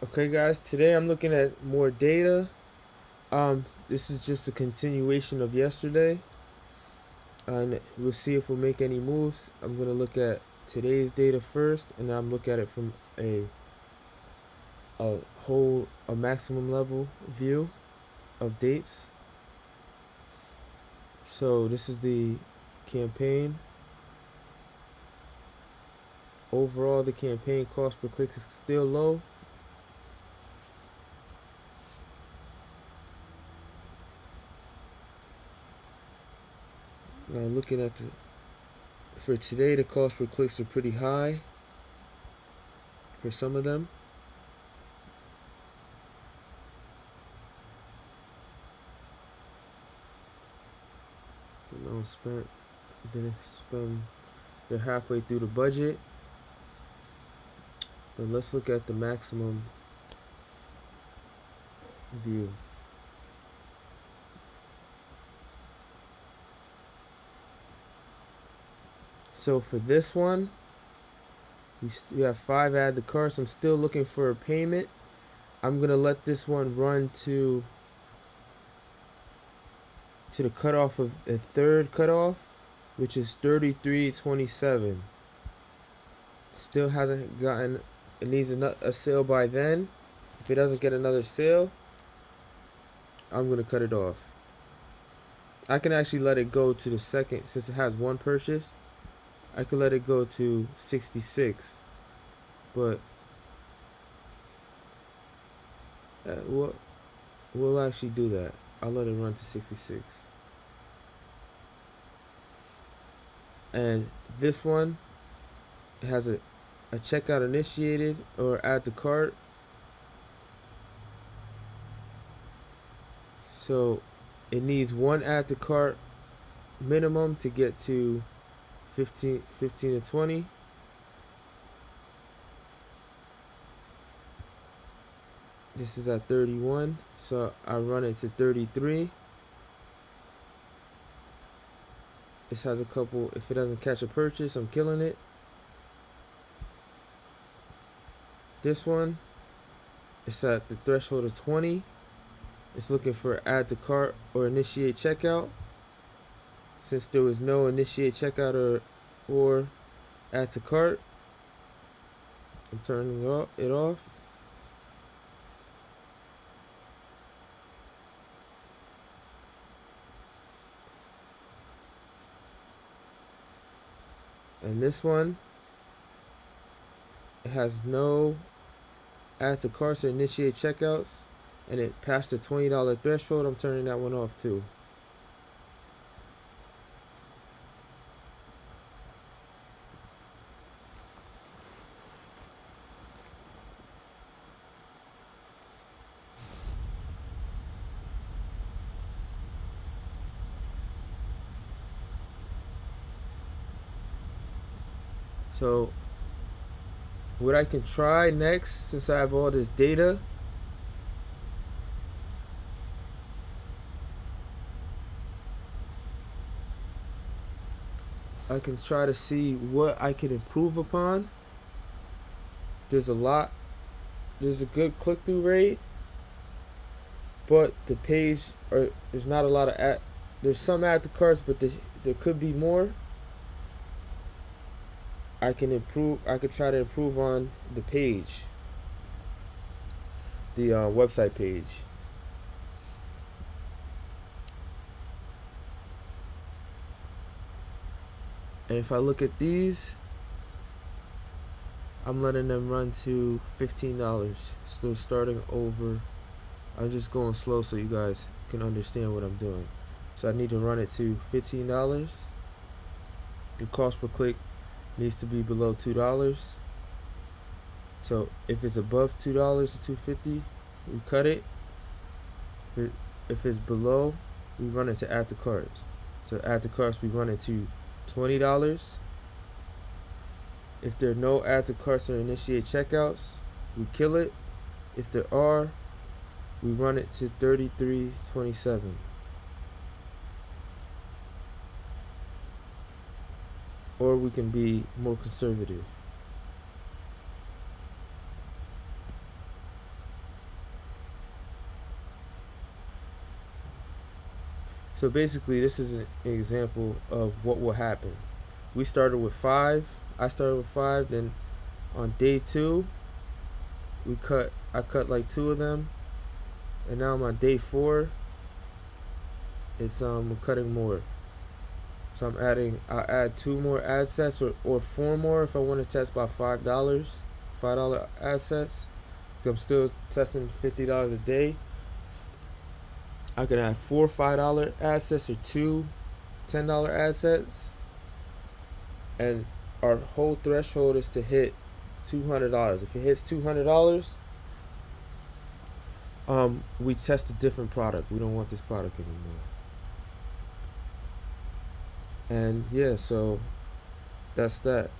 Okay guys, today I'm looking at more data. This is just a continuation of yesterday, and we'll see if we'll make any moves. I'm gonna look at today's data first, and I'm look at it from a maximum level view of dates. So this is the campaign. Overall, the campaign cost per click is still low. Now looking at for today, the cost per clicks are pretty high for some of them. No spent, didn't spend. They're halfway through the budget, but let's look at the maximum view. So for this one, we have 5 add to carts. I'm still looking for a payment. I'm gonna let this one run to the cutoff of a third cutoff, which is 33.27. Still hasn't gotten. It needs a sale by then. If it doesn't get another sale, I'm gonna cut it off. I can actually let it go to the second, since it has one purchase. I could let it go to 66, but we'll actually do that. I'll let it run to 66. And this one has a checkout initiated or add to cart. So it needs one add to cart minimum to get to 15 to 20. This is at 31, so I run it to 33. This has a couple. If it doesn't catch a purchase, I'm killing it. This one, it's at the threshold of 20. It's looking for add to cart or initiate checkout. Since there was no initiate checkout or add to cart, I'm turning it off. And this one, it has no add to carts or initiate checkouts, and it passed the $20 threshold. I'm turning that one off too. So what I can try next, since I have all this data, I can try to see what I can improve upon. There's a good click-through rate, but the page, there's not a lot of there's some add to carts, but there could be more. I could try to improve on the page, the website page. And if I look at these, I'm letting them run to $15. So starting over, I'm just going slow so you guys can understand what I'm doing. So I need to run it to $15. The cost per click needs to be below $2. So if it's above $2 to $2.50, we cut it. If it's below, we run it to add to carts. So add to carts, we run it to $20. If there are no add to carts or initiate checkouts, we kill it. If there are, we run it to 33.27. Or we can be more conservative. So basically, this is an example of what will happen. We started with 5. I started with 5. Then on day 2, I cut like 2 of them, and now I'm on day 4. We're cutting more. So I'll add 2 more ad sets, or 4 more if I want to test by $5 ad sets. I'm still testing $50 a day. I can add 4 $5 ad sets or 2 $10 ad sets, and our whole threshold is to hit $200. If it hits $200, we test a different product. We don't want this product anymore. And yeah, so that's that.